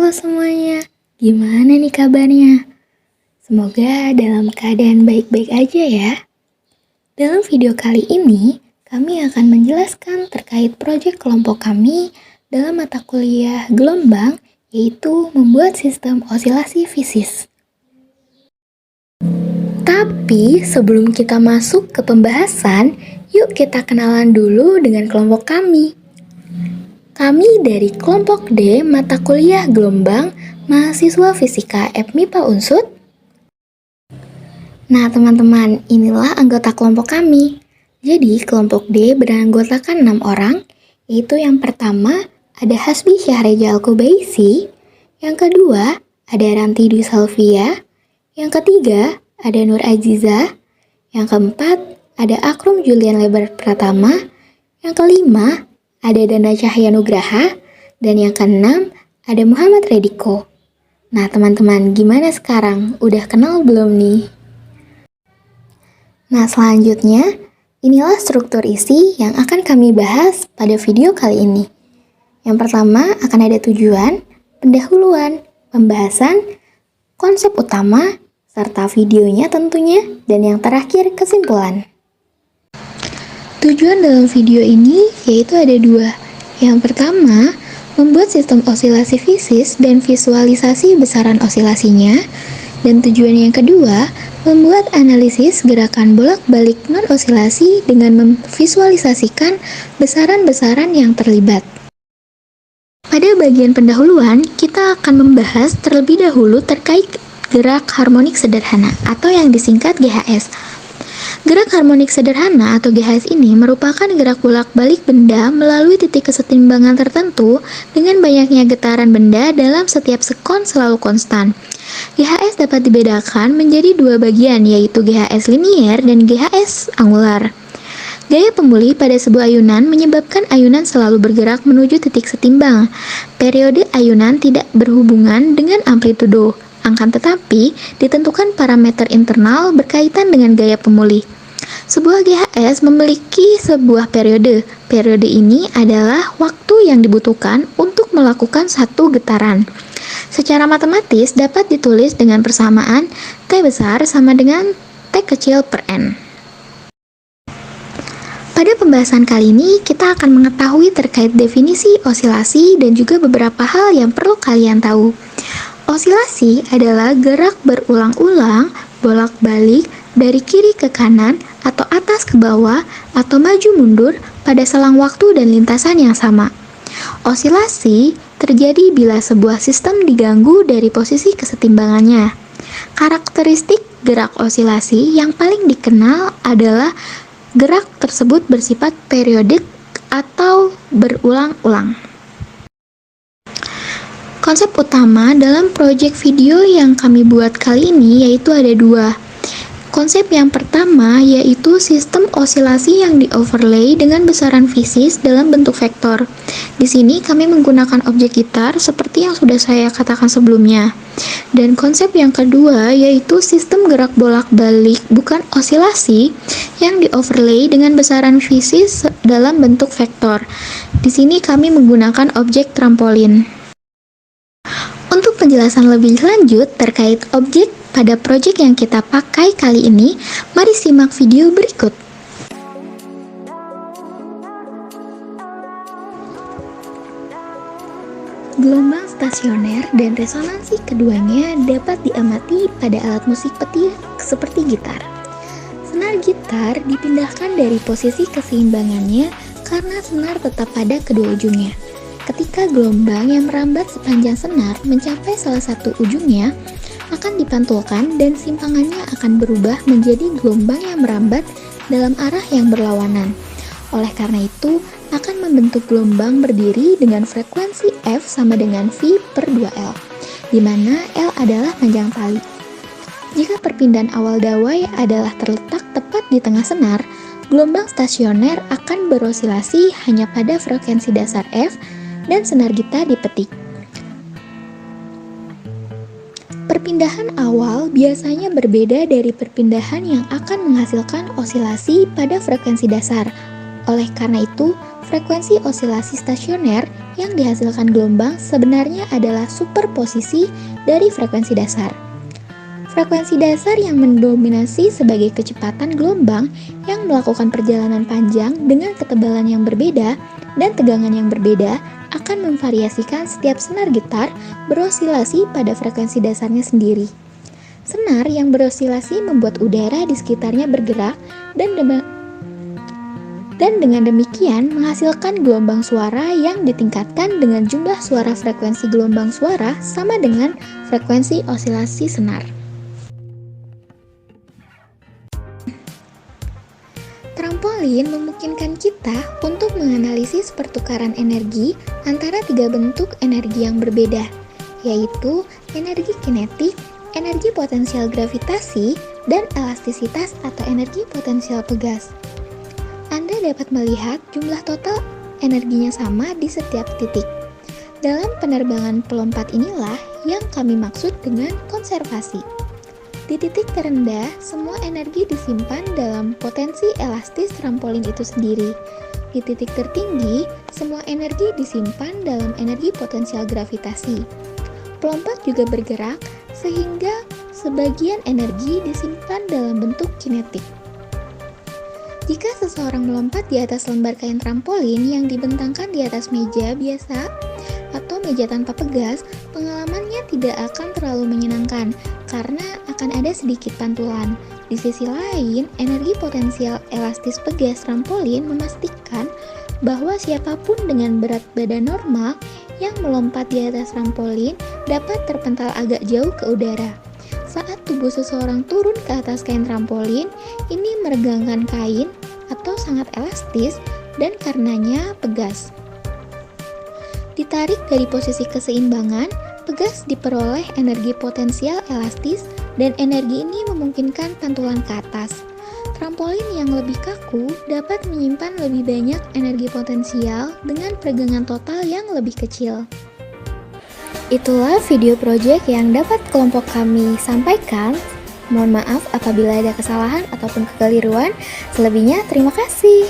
Halo semuanya, gimana nih kabarnya? Semoga dalam keadaan baik-baik aja ya. Dalam video kali ini, kami akan menjelaskan terkait proyek kelompok kami dalam mata kuliah gelombang, yaitu membuat sistem osilasi fisis. Tapi sebelum kita masuk ke pembahasan, yuk kita kenalan dulu dengan kelompok kami. Kami dari kelompok D mata kuliah gelombang, mahasiswa fisika FMIPA Unsud. Nah teman-teman, inilah anggota kelompok kami. Jadi kelompok D beranggotakan 6 orang, yaitu yang pertama ada Hasbi Syahreja Al-Kubaisi, yang kedua ada Ranti Dwi Salvia, yang ketiga ada Nur Aziza, yang keempat ada Akrum Julian Lebar Pratama, yang kelima ada Danda Cahya Nugraha, dan yang keenam ada Muhammad Rediko. Nah teman-teman, gimana sekarang? Udah kenal belum nih? Nah selanjutnya, inilah struktur isi yang akan kami bahas pada video kali ini. Yang pertama akan ada tujuan, pendahuluan, pembahasan, konsep utama, serta videonya tentunya, dan yang terakhir kesimpulan. Tujuan dalam video ini yaitu ada dua. Yang pertama, membuat sistem osilasi fisis dan visualisasi besaran osilasinya. Dan tujuan yang kedua, membuat analisis gerakan bolak-balik non-osilasi dengan memvisualisasikan besaran-besaran yang terlibat. Pada bagian pendahuluan, kita akan membahas terlebih dahulu terkait gerak harmonik sederhana atau yang disingkat GHS. Gerak harmonik sederhana atau GHS ini merupakan gerak bolak-balik benda melalui titik kesetimbangan tertentu dengan banyaknya getaran benda dalam setiap sekon selalu konstan. GHS dapat dibedakan menjadi dua bagian, yaitu GHS linier dan GHS angular. Gaya pemulih pada sebuah ayunan menyebabkan ayunan selalu bergerak menuju titik setimbang. Periode ayunan tidak berhubungan dengan amplitudo, akan tetapi ditentukan parameter internal berkaitan dengan gaya pemulih. Sebuah GHS memiliki sebuah periode. Periode ini adalah waktu yang dibutuhkan untuk melakukan satu getaran. Secara matematis dapat ditulis dengan persamaan T besar sama dengan T kecil per N. Pada pembahasan kali ini, kita akan mengetahui terkait definisi osilasi dan juga beberapa hal yang perlu kalian tahu. Osilasi adalah gerak berulang-ulang, bolak-balik, dari kiri ke kanan, atau atas ke bawah, atau maju mundur pada selang waktu dan lintasan yang sama. Osilasi terjadi bila sebuah sistem diganggu dari posisi kesetimbangannya. Karakteristik gerak osilasi yang paling dikenal adalah gerak tersebut bersifat periodik atau berulang-ulang. Konsep utama dalam proyek video yang kami buat kali ini yaitu ada dua. Konsep yang pertama yaitu sistem osilasi yang di-overlay dengan besaran fisis dalam bentuk vektor. Di sini kami menggunakan objek gitar seperti yang sudah saya katakan sebelumnya. Dan konsep yang kedua yaitu sistem gerak bolak-balik bukan osilasi yang di-overlay dengan besaran fisis dalam bentuk vektor. Di sini kami menggunakan objek trampolin. Untuk penjelasan lebih lanjut terkait objek pada proyek yang kita pakai kali ini, mari simak video berikut. Gelombang stasioner dan resonansi keduanya dapat diamati pada alat musik petir seperti gitar. Senar gitar dipindahkan dari posisi keseimbangannya karena senar tetap pada kedua ujungnya. Ketika gelombang yang merambat sepanjang senar mencapai salah satu ujungnya, akan dipantulkan dan simpangannya akan berubah menjadi gelombang yang merambat dalam arah yang berlawanan. Oleh karena itu, akan membentuk gelombang berdiri dengan frekuensi F sama dengan V per 2L, di mana L adalah panjang tali. Jika perpindahan awal dawai adalah terletak tepat di tengah senar, gelombang stasioner akan berosilasi hanya pada frekuensi dasar F dan senar gitar dipetik. Perpindahan awal biasanya berbeda dari perpindahan yang akan menghasilkan osilasi pada frekuensi dasar. Oleh karena itu, Frekuensi osilasi stasioner yang dihasilkan gelombang sebenarnya adalah superposisi dari frekuensi dasar. Frekuensi dasar yang mendominasi sebagai kecepatan gelombang yang melakukan perjalanan panjang dengan ketebalan yang berbeda dan tegangan yang berbeda akan memvariasikan setiap senar gitar berosilasi pada frekuensi dasarnya sendiri. Senar yang berosilasi membuat udara di sekitarnya bergerak dan dengan demikian menghasilkan gelombang suara yang ditingkatkan dengan jumlah suara frekuensi gelombang suara sama dengan frekuensi osilasi senar. Trampolin memungkinkan kita untuk menganalisis pertukaran energi antara tiga bentuk energi yang berbeda, yaitu energi kinetik, energi potensial gravitasi, dan elastisitas atau energi potensial pegas. Anda dapat melihat jumlah total energinya sama di setiap titik. Dalam penerbangan pelompat inilah yang kami maksud dengan konservasi. Di titik terendah, semua energi disimpan dalam potensi elastis trampolin itu sendiri. Di titik tertinggi, semua energi disimpan dalam energi potensial gravitasi. Pelompat juga bergerak, sehingga sebagian energi disimpan dalam bentuk kinetik. Jika seseorang melompat di atas lembar kain trampolin yang dibentangkan di atas meja biasa atau meja tanpa pegas, pengalamannya tidak akan terlalu menyenangkan karena akan ada sedikit pantulan. Di sisi lain, energi potensial elastis pegas trampolin memastikan bahwa siapapun dengan berat badan normal yang melompat di atas trampolin dapat terpental agak jauh ke udara. Saat tubuh seseorang turun ke atas kain trampolin, ini meregangkan kain atau sangat elastis dan karenanya pegas. Ditarik dari posisi keseimbangan, pegas diperoleh energi potensial elastis dan energi ini memungkinkan pantulan ke atas. Trampolin yang lebih kaku dapat menyimpan lebih banyak energi potensial dengan peregangan total yang lebih kecil. Itulah video project yang dapat kelompok kami sampaikan. Mohon maaf apabila ada kesalahan ataupun kekeliruan. Selebihnya terima kasih.